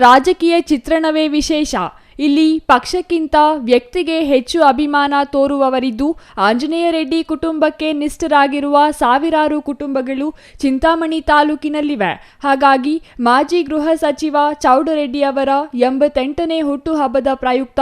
ರಾಜಕೀಯ ಚಿತ್ರಣವೇ ವಿಶೇಷ. ಇಲ್ಲಿ ಪಕ್ಷಕ್ಕಿಂತ ವ್ಯಕ್ತಿಗೆ ಹೆಚ್ಚು ಅಭಿಮಾನ ತೋರುವವರಿದ್ದು, ಆಂಜನೇಯ ರೆಡ್ಡಿ ಕುಟುಂಬಕ್ಕೆ ನಿಷ್ಠರಾಗಿರುವ ಸಾವಿರಾರು ಕುಟುಂಬಗಳು ಚಿಂತಾಮಣಿ ತಾಲೂಕಿನಲ್ಲಿವೆ. ಹಾಗಾಗಿ ಮಾಜಿ ಗೃಹ ಸಚಿವ ಚೌಡರೆಡ್ಡಿ ಅವರ 88ನೇ ಹುಟ್ಟುಹಬ್ಬದ ಪ್ರಯುಕ್ತ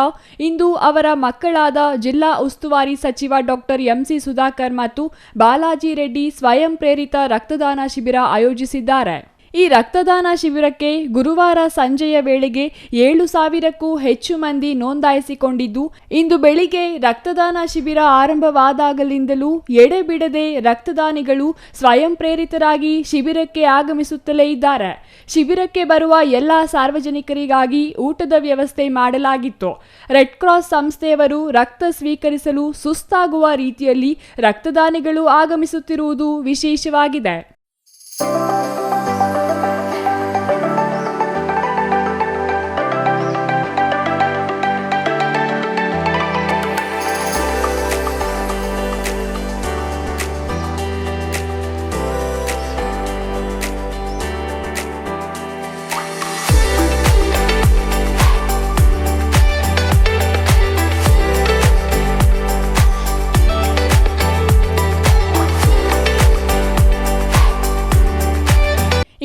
ಇಂದು ಅವರ ಮಕ್ಕಳಾದ ಜಿಲ್ಲಾ ಉಸ್ತುವಾರಿ ಸಚಿವ ಡಾಕ್ಟರ್ ಎಂಸಿ ಸುಧಾಕರ್ ಮತ್ತು ಬಾಲಾಜಿ ರೆಡ್ಡಿ ಸ್ವಯಂ ಪ್ರೇರಿತ ರಕ್ತದಾನ ಶಿಬಿರ ಆಯೋಜಿಸಿದ್ದಾರೆ. ಈ ರಕ್ತದಾನ ಶಿಬಿರಕ್ಕೆ ಗುರುವಾರ ಸಂಜೆಯ ವೇಳೆಗೆ 7,000ಕ್ಕೂ ಹೆಚ್ಚು ಮಂದಿ ನೋಂದಾಯಿಸಿಕೊಂಡಿದ್ದು, ಇಂದು ಬೆಳಿಗ್ಗೆ ರಕ್ತದಾನ ಶಿಬಿರ ಆರಂಭವಾದಾಗಲಿಂದಲೂ ಎಡೆಬಿಡದೆ ರಕ್ತದಾನಿಗಳು ಸ್ವಯಂ ಪ್ರೇರಿತರಾಗಿ ಶಿಬಿರಕ್ಕೆ ಆಗಮಿಸುತ್ತಲೇ ಇದ್ದಾರೆ. ಶಿಬಿರಕ್ಕೆ ಬರುವ ಎಲ್ಲ ಸಾರ್ವಜನಿಕರಿಗಾಗಿ ಊಟದ ವ್ಯವಸ್ಥೆ ಮಾಡಲಾಗಿತ್ತು. ರೆಡ್ ಕ್ರಾಸ್ ಸಂಸ್ಥೆಯವರು ರಕ್ತ ಸ್ವೀಕರಿಸಲು ಸುಸ್ತಾಗುವ ರೀತಿಯಲ್ಲಿ ರಕ್ತದಾನಿಗಳು ಆಗಮಿಸುತ್ತಿರುವುದು ವಿಶೇಷವಾಗಿದೆ.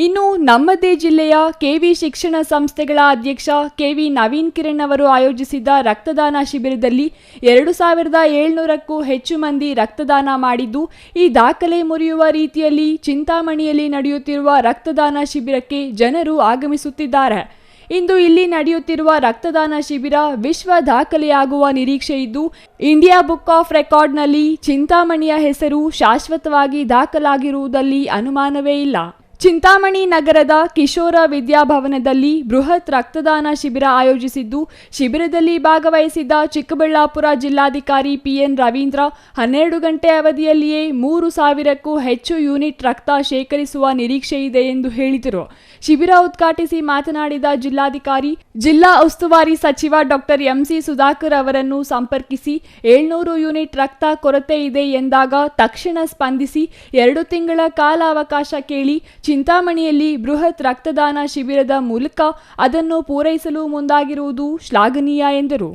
ಇನ್ನು ನಮ್ಮದೇ ಜಿಲ್ಲೆಯ ಕೆವಿ ಶಿಕ್ಷಣ ಸಂಸ್ಥೆಗಳ ಅಧ್ಯಕ್ಷ ಕೆವಿ ನವೀನ್ ಕಿರಣ್ ಅವರು ಆಯೋಜಿಸಿದ್ದ ರಕ್ತದಾನ ಶಿಬಿರದಲ್ಲಿ 2,700ಕ್ಕೂ ಹೆಚ್ಚು ಮಂದಿ ರಕ್ತದಾನ ಮಾಡಿದ್ದು, ಈ ದಾಖಲೆ ಮುರಿಯುವ ರೀತಿಯಲ್ಲಿ ಚಿಂತಾಮಣಿಯಲ್ಲಿ ನಡೆಯುತ್ತಿರುವ ರಕ್ತದಾನ ಶಿಬಿರಕ್ಕೆ ಜನರು ಆಗಮಿಸುತ್ತಿದ್ದಾರೆ. ಇಂದು ಇಲ್ಲಿ ನಡೆಯುತ್ತಿರುವ ರಕ್ತದಾನ ಶಿಬಿರ ವಿಶ್ವ ದಾಖಲೆಯಾಗುವ ನಿರೀಕ್ಷೆ ಇದ್ದು, ಇಂಡಿಯಾ ಬುಕ್ ಆಫ್ ರೆಕಾರ್ಡ್ನಲ್ಲಿ ಚಿಂತಾಮಣಿಯ ಹೆಸರು ಶಾಶ್ವತವಾಗಿ ದಾಖಲಾಗಿರುವುದಲ್ಲಿ ಅನುಮಾನವೇ ಇಲ್ಲ. ಚಿಂತಾಮಣಿ ನಗರದ ಕಿಶೋರ ವಿದ್ಯಾಭವನದಲ್ಲಿ ಬೃಹತ್ ರಕ್ತದಾನ ಶಿಬಿರ ಆಯೋಜಿಸಿದ್ದು, ಶಿಬಿರದಲ್ಲಿ ಭಾಗವಹಿಸಿದ್ದ ಚಿಕ್ಕಬಳ್ಳಾಪುರ ಜಿಲ್ಲಾಧಿಕಾರಿ ಪಿಎನ್ ರವೀಂದ್ರ 12 ಗಂಟೆ ಅವಧಿಯಲ್ಲಿಯೇ 3,000ಕ್ಕೂ ಹೆಚ್ಚು ಯೂನಿಟ್ ರಕ್ತ ಶೇಖರಿಸುವ ನಿರೀಕ್ಷೆ ಇದೆ ಎಂದು ಹೇಳಿದರು. ಶಿಬಿರ ಉದ್ಘಾಟಿಸಿ ಮಾತನಾಡಿದ ಜಿಲ್ಲಾಧಿಕಾರಿ, ಜಿಲ್ಲಾ ಉಸ್ತುವಾರಿ ಸಚಿವ ಡಾಕ್ಟರ್ ಎಂಸಿ ಸುಧಾಕರ್ ಅವರನ್ನು ಸಂಪರ್ಕಿಸಿ 700 ಯೂನಿಟ್ ರಕ್ತ ಕೊರತೆ ಇದೆ ಎಂದಾಗ ತಕ್ಷಣ ಸ್ಪಂದಿಸಿ 2 ತಿಂಗಳ ಕಾಲಾವಕಾಶ ಕೇಳಿ ಚಿಂತಾಮಣಿಯಲ್ಲಿ ಬೃಹತ್ ರಕ್ತದಾನ ಶಿಬಿರದ ಮೂಲಕ ಅದನ್ನು ಪೂರೈಸಲು ಮುಂದಾಗಿರುವುದು ಶ್ಲಾಘನೀಯ ಎಂದರು.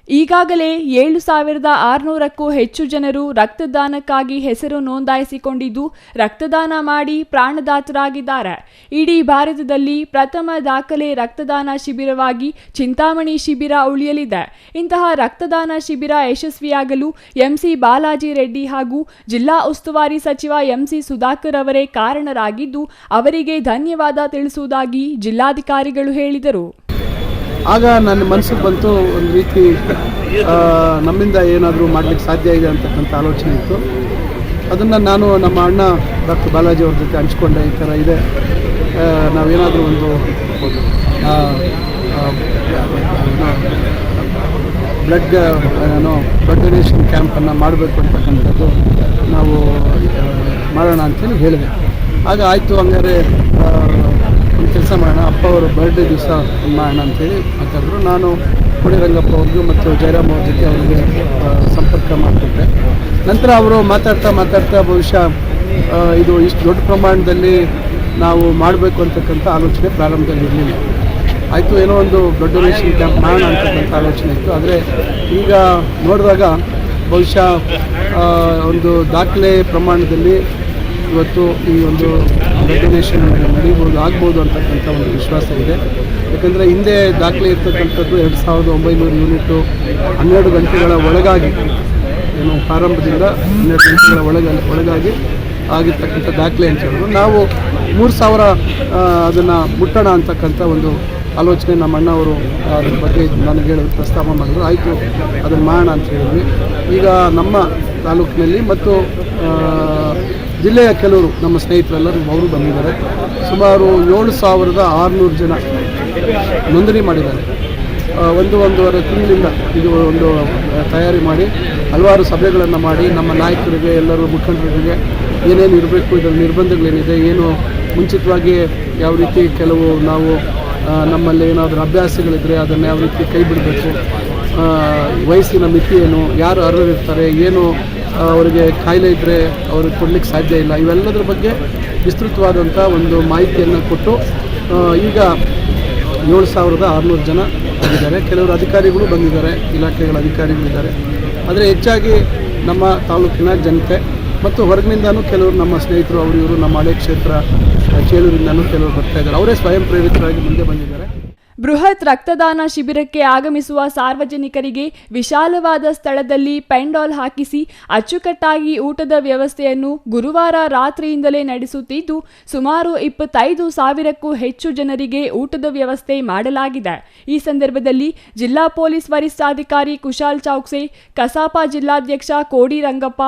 ಈಗಾಗಲೇ 7,600ಕ್ಕೂ ಹೆಚ್ಚು ಜನರು ರಕ್ತದಾನಕ್ಕಾಗಿ ಹೆಸರು ನೋಂದಾಯಿಸಿಕೊಂಡಿದ್ದು, ರಕ್ತದಾನ ಮಾಡಿ ಪ್ರಾಣದಾತರಾಗಿದ್ದಾರೆ. ಇಡೀ ಭಾರತದಲ್ಲಿ ಪ್ರಥಮ ದಾಖಲೆ ರಕ್ತದಾನ ಶಿಬಿರವಾಗಿ ಚಿಂತಾಮಣಿ ಶಿಬಿರ ಉಳಿಯಲಿದೆ. ಇಂತಹ ರಕ್ತದಾನ ಶಿಬಿರ ಯಶಸ್ವಿಯಾಗಲು ಎಂಸಿ ಬಾಲಾಜಿ ರೆಡ್ಡಿ ಹಾಗೂ ಜಿಲ್ಲಾ ಉಸ್ತುವಾರಿ ಸಚಿವ ಎಂಸಿ ಸುಧಾಕರ್ ಅವರೇ ಕಾರಣರಾಗಿದ್ದು, ಅವರಿಗೆ ಧನ್ಯವಾದ ತಿಳಿಸುವುದಾಗಿ ಜಿಲ್ಲಾಧಿಕಾರಿಗಳು ಹೇಳಿದರು. ಆಗ ನನ್ನ ಮನಸ್ಸಿಗೆ ಬಂತು, ಒಂದು ರೀತಿ ನಮ್ಮಿಂದ ಏನಾದರೂ ಮಾಡಲಿಕ್ಕೆ ಸಾಧ್ಯ ಇದೆ ಅಂತಕ್ಕಂಥ ಆಲೋಚನೆ ಇತ್ತು. ಅದನ್ನು ನಾನು ನಮ್ಮ ಅಣ್ಣ ಡಾಕ್ಟರ್ ಬಾಲಾಜಿ ಅವ್ರ ಜೊತೆ ಹಂಚ್ಕೊಂಡೆ. ಈ ಥರ ಇದೆ, ನಾವೇನಾದರೂ ಒಂದು ಬ್ಲಡ್ ಡೊನೇಷನ್ ಕ್ಯಾಂಪನ್ನು ಮಾಡಬೇಕು ಅಂತಕ್ಕಂಥದ್ದು ನಾವು ಮಾಡೋಣ ಅಂತೇಳಿ ಹೇಳಿದೆ. ಆಗ ಆಯಿತು, ಹಂಗಾರೆ ಒಂದು ಕೆಲಸ ಮಾಡೋಣ, ಅಪ್ಪ ಅವರ ಬರ್ಡೇ ದಿವಸ ಮಾಡೋಣ ಅಂತೇಳಿ ಮಾತಾಡಿದ್ರು. ನಾನು ರಂಗಪ್ಪ ಅವ್ರಿಗೂ ಮತ್ತು ಜಯರಾಮ್ ಅವ್ರ ಜೊತೆ ಅವರಿಗೆ ಸಂಪರ್ಕ ಮಾಡಿಕೊಟ್ಟೆ. ನಂತರ ಅವರು ಮಾತಾಡ್ತಾ ಬಹುಶಃ ಇದು ಇಷ್ಟು ದೊಡ್ಡ ಪ್ರಮಾಣದಲ್ಲಿ ನಾವು ಮಾಡಬೇಕು ಅಂತಕ್ಕಂಥ ಆಲೋಚನೆ ಪ್ರಾರಂಭದಲ್ಲಿ ಇರಲಿಲ್ಲ. ಆಯಿತು, ಏನೋ ಒಂದು ಬ್ಲಡ್ ಡೊನೇಷನ್ ಕ್ಯಾಂಪ್ ಮಾಡೋಣ ಅಂತಕ್ಕಂಥ ಆಲೋಚನೆ ಇತ್ತು. ಆದರೆ ಈಗ ನೋಡಿದಾಗ ಬಹುಶಃ ಒಂದು ದಾಖಲೆ ಪ್ರಮಾಣದಲ್ಲಿ ಇವತ್ತು ಈ ಒಂದು ಬ್ಲಡ್ ಡೊನೇಷನ್ ಆಗ್ಬೋದು ಅಂತಕ್ಕಂಥ ಒಂದು ವಿಶ್ವಾಸ ಇದೆ. ಯಾಕಂದರೆ ಹಿಂದೆ ದಾಖಲೆ ಇರ್ತಕ್ಕಂಥದ್ದು 2,900 ಯೂನಿಟು 12 ಗಂಟೆಗಳ ಒಳಗಾಗಿ, ಏನು ಪ್ರಾರಂಭದಿಂದ 12 ಗಂಟೆಗಳ ಒಳಗಾಗಿ ಆಗಿರ್ತಕ್ಕಂಥ ದಾಖಲೆ ಅಂತ ಹೇಳಿದ್ರು. ನಾವು 3,000 ಅದನ್ನು ಮುಟ್ಟೋಣ ಅಂತಕ್ಕಂಥ ಒಂದು ಆಲೋಚನೆ ನಮ್ಮ ಅಣ್ಣವರು ಅದ್ರ ಬಗ್ಗೆ ನನಗೆ ಪ್ರಸ್ತಾಪ ಮಾಡಿದ್ರು. ಆಯಿತು, ಅದನ್ನು ಮಾಡೋಣ ಅಂತ ಹೇಳಿದ್ವಿ. ಈಗ ನಮ್ಮ ತಾಲೂಕಿನಲ್ಲಿ ಮತ್ತು ಜಿಲ್ಲೆಯ ಕೆಲವರು ನಮ್ಮ ಸ್ನೇಹಿತರೆಲ್ಲರೂ ಅವರು ಬಂದಿದ್ದಾರೆ. ಸುಮಾರು 7,600 ಜನ ನೋಂದಣಿ ಮಾಡಿದ್ದಾರೆ. 1-1.5 ತಿಂಗಳಿಂದ ಇದು ಒಂದು ತಯಾರಿ ಮಾಡಿ ಹಲವಾರು ಸಭೆಗಳನ್ನು ಮಾಡಿ ನಮ್ಮ ನಾಯಕರಿಗೆ, ಎಲ್ಲರೂ ಮುಖಂಡರಿಗೆ ಏನೇನು ಇರಬೇಕು, ಇದರ ನಿರ್ಬಂಧಗಳೇನಿದೆ, ಏನು ಮುಂಚಿತವಾಗಿ ಯಾವ ರೀತಿ ಕೆಲವು ನಾವು ನಮ್ಮಲ್ಲಿ ಏನಾದರೂ ಅಭ್ಯಾಸಗಳಿದ್ದರೆ ಅದನ್ನು ಯಾವ ರೀತಿ ಕೈ ಬಿಡಬೇಕು, ವಯಸ್ಸಿನ ಮಿತಿ ಏನು, ಯಾರು ಅರ್ಹರಿರ್ತಾರೆ, ಏನು ಅವರಿಗೆ ಕಾಯಿಲೆ ಇದ್ದರೆ ಅವ್ರಿಗೆ ಕೊಡಲಿಕ್ಕೆ ಸಾಧ್ಯ ಇಲ್ಲ, ಇವೆಲ್ಲದರ ಬಗ್ಗೆ ವಿಸ್ತೃತವಾದಂಥ ಒಂದು ಮಾಹಿತಿಯನ್ನು ಕೊಟ್ಟು ಈಗ 7,600 ಜನ ಬಂದಿದ್ದಾರೆ. ಕೆಲವರು ಅಧಿಕಾರಿಗಳು ಬಂದಿದ್ದಾರೆ, ಇಲಾಖೆಗಳ ಅಧಿಕಾರಿಗಳಿದ್ದಾರೆ. ಆದರೆ ಹೆಚ್ಚಾಗಿ ನಮ್ಮ ತಾಲೂಕಿನ ಜನತೆ ಮತ್ತು ಹೊರಗಿನಿಂದನೂ ಕೆಲವರು ನಮ್ಮ ಸ್ನೇಹಿತರು ಅವರು ಇವರು ನಮ್ಮ ಹಳೆ ಕ್ಷೇತ್ರ ಚೇಳೂರಿಂದನೂ ಕೆಲವರು ಬರ್ತಾ ಇದ್ದಾರೆ. ಅವರೇ ಸ್ವಯಂ ಪ್ರೇರಿತರಾಗಿ ಮುಂದೆ ಬಂದಿದ್ದಾರೆ. ಬೃಹತ್ ರಕ್ತದಾನ ಶಿಬಿರಕ್ಕೆ ಆಗಮಿಸುವ ಸಾರ್ವಜನಿಕರಿಗೆ ವಿಶಾಲವಾದ ಸ್ಥಳದಲ್ಲಿ ಪೆಂಡಾಲ್ ಹಾಕಿಸಿ ಅಚ್ಚುಕಟ್ಟಾಗಿ ಊಟದ ವ್ಯವಸ್ಥೆಯನ್ನು ಗುರುವಾರ ರಾತ್ರಿಯಿಂದಲೇ ನಡೆಸುತ್ತಿದ್ದು ಸುಮಾರು 25,000ಕ್ಕೂ ಹೆಚ್ಚು ಜನರಿಗೆ ಊಟದ ವ್ಯವಸ್ಥೆ ಮಾಡಲಾಗಿದೆ. ಈ ಸಂದರ್ಭದಲ್ಲಿ ಜಿಲ್ಲಾ ಪೊಲೀಸ್ ವರಿಷ್ಠಾಧಿಕಾರಿ ಕುಶಾಲ್ ಚೌಕ್ಸೆ, ಕಸಾಪ ಜಿಲ್ಲಾಧ್ಯಕ್ಷ ಕೋಡಿ ರಂಗಪ್ಪ,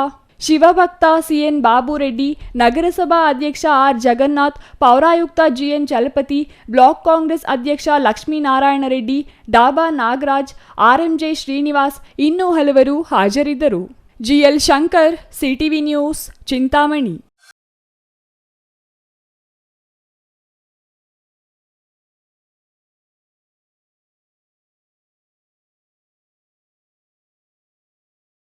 ಶಿವಭಕ್ತ ಸಿಎನ್ ಬಾಬುರೆಡ್ಡಿ, ನಗರಸಭಾ ಅಧ್ಯಕ್ಷ ಆರ್ ಜಗನ್ನಾಥ್, ಪೌರಾಯುಕ್ತ ಜಿಎನ್ ಚಲಪತಿ, ಬ್ಲಾಕ್ ಕಾಂಗ್ರೆಸ್ ಅಧ್ಯಕ್ಷ ಲಕ್ಷ್ಮೀನಾರಾಯಣ ರೆಡ್ಡಿ, ಡಾಬಾ ನಾಗರಾಜ್, ಆರ್ಎಂಜೆ ಶ್ರೀನಿವಾಸ್ ಇನ್ನೂ ಹಲವರು ಹಾಜರಿದ್ದರು. GL Shankar, CTV news, Chintamani.